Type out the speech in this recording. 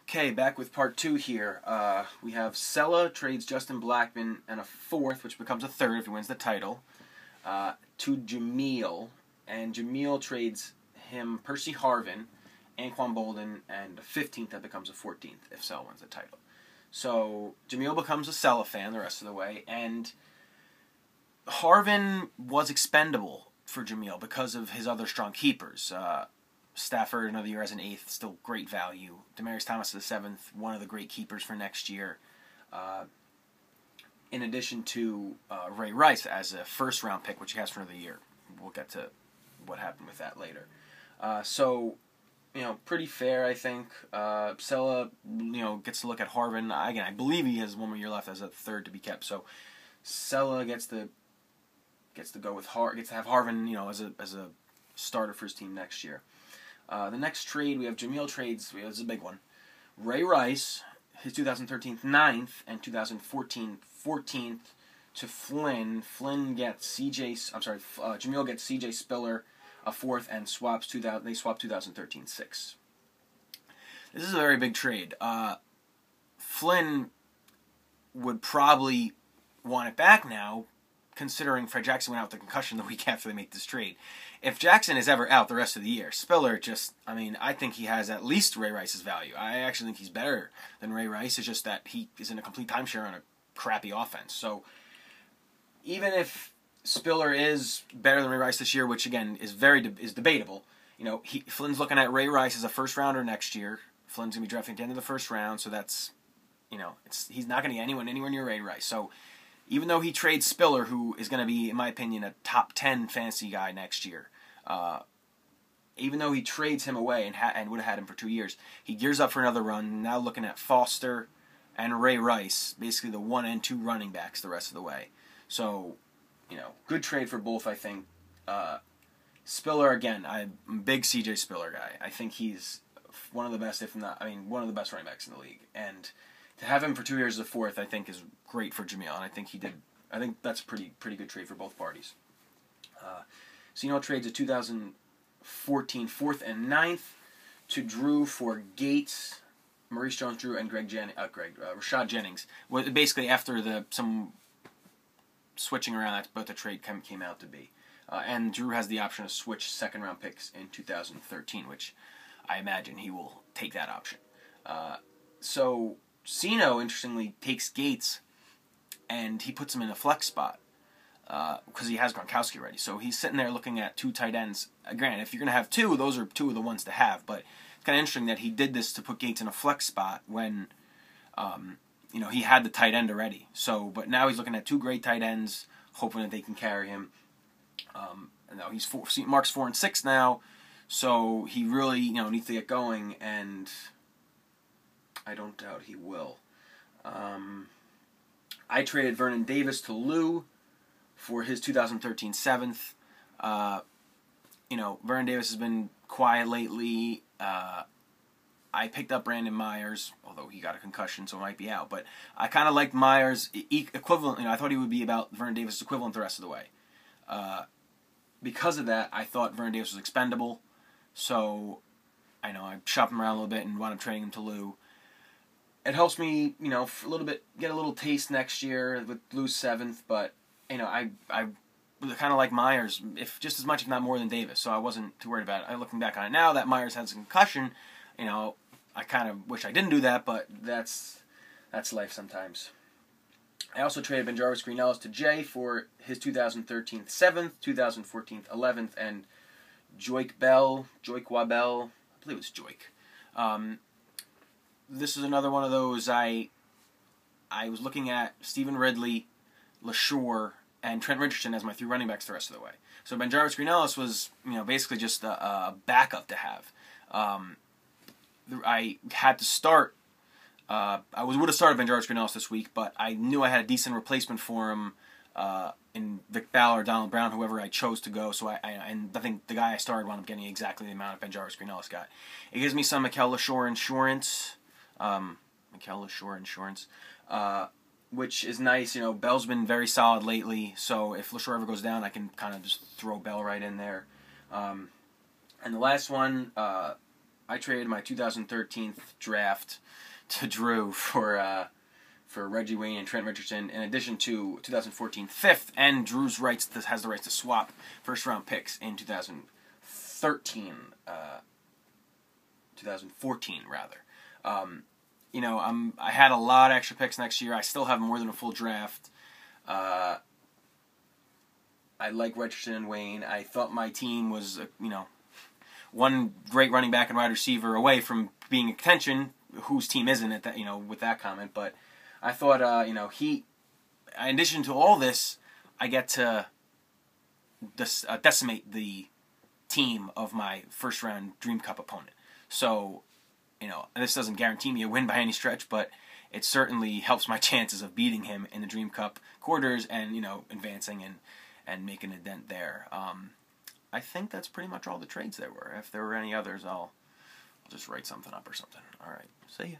Okay, back with part 2 here. We have Sella trades Justin Blackmon and a fourth, which becomes a third if he wins the title, to Jamil. And Jamil trades him Percy Harvin, Anquan Boldin, and a 15th that becomes a 14th if Sella wins the title. So Jamil becomes a Sella fan the rest of the way, and Harvin was expendable for Jamil because of his other strong keepers. Stafford another year as an 8th, still great value. Demaryius Thomas the 7th, one of the great keepers for next year. In addition to Ray Rice as a first-round pick, which he has for another year. We'll get to what happened with that later. So, pretty fair, I think. Sella, gets to look at Harvin. Again, I believe he has one more year left as a third to be kept. So, Sella gets to go with gets to have Harvin, as a starter for his team next year. The next trade, we have Jamil trades. This is a big one. Ray Rice, his 2013 9th and 2014 14th to Flynn. Flynn gets Jamil gets C.J. Spiller a 4th and they swap 2013 6. This is a very big trade. Flynn would probably want it back now, considering Fred Jackson went out with a concussion the week after they make this trade. If Jackson is ever out the rest of the year, Spiller I think he has at least Ray Rice's value. I actually think he's better than Ray Rice. It's just that he is in a complete timeshare on a crappy offense. So even if Spiller is better than Ray Rice this year, which again is debatable, Flynn's looking at Ray Rice as a first rounder next year. Flynn's gonna be drafting at the end of the first round, so that's he's not gonna get anyone anywhere near Ray Rice. So even though he trades Spiller, who is going to be, in my opinion, a top 10 fantasy guy next year, even though he trades him away and would have had him for 2 years, he gears up for another run, now looking at Foster and Ray Rice, basically the 1 and 2 running backs the rest of the way. So, good trade for both, I think. Spiller, again, I'm a big C.J. Spiller guy. I think he's one of the best, one of the best running backs in the league. And to have him for 2 years as a 4th, I think, is great for Jamil, and I think that's a pretty good trade for both parties. Trades a 2014 4th and 9th to Drew for Gates, Maurice Jones-Drew, and Rashad Jennings. Basically, after some switching around, that's what the trade came out to be. And Drew has the option to switch second-round picks in 2013, which I imagine he will take that option. So Sino, interestingly, takes Gates, and he puts him in a flex spot because he has Gronkowski already. So he's sitting there looking at 2 tight ends. Granted, if you're going to have 2, those are 2 of the ones to have. But it's kind of interesting that he did this to put Gates in a flex spot when, he had the tight end already. But now he's looking at 2 great tight ends, hoping that they can carry him. And now Mark's 4 and 6 now, so he really, needs to get going, and I don't doubt he will. I traded Vernon Davis to Lou for his 2013 7th. Vernon Davis has been quiet lately. I picked up Brandon Myers, although he got a concussion, so he might be out. But I kind of liked Myers' equivalent. I thought he would be about Vernon Davis' equivalent the rest of the way. Because of that, I thought Vernon Davis was expendable. So, I shopped him around a little bit and wound up trading him to Lou. It helps me, for a little bit, get a little taste next year with Lou's 7th, but, I kind of like Myers, just as much, if not more, than Davis, so I wasn't too worried about it. Looking back on it now, that Myers has a concussion, I kind of wish I didn't do that, but that's life sometimes. I also traded BenJarvus Green-Ellis to Jay for his 2013 7th, 2014 11th, and Joik Wabell, I believe it was Joik. This is another one of those. I was looking at Stephen Ridley, LaShore, and Trent Richardson as my 3 running backs the rest of the way. So BenJarvus Green-Ellis was, basically just a backup to have. I had to start. I would have started BenJarvus Green-Ellis this week, but I knew I had a decent replacement for him in Vic Ballard, Donald Brown, whoever I chose to go. So I think the guy I started wound up getting exactly the amount of BenJarvus Green-Ellis got. It gives me some Mikel LaShore insurance. Which is nice. Bell's been very solid lately, so if LaShore ever goes down, I can kind of just throw Bell right in there. And the last one, I traded my 2013 draft to Drew for Reggie Wayne and Trent Richardson, in addition to 2014 fifth, and Drew's has the rights to swap first round picks in 2014 rather. I had a lot of extra picks next year. I still have more than a full draft. I like Richardson and Wayne. I thought my team was, one great running back and wide receiver away from being a contention. Whose team isn't at that, with that comment? But I thought, in addition to all this, I get to decimate the team of my first round Dream Cup opponent. So, this doesn't guarantee me a win by any stretch, but it certainly helps my chances of beating him in the Dream Cup quarters and, advancing and making a dent there. I think that's pretty much all the trades there were. If there were any others, I'll just write something up or something. All right. See ya.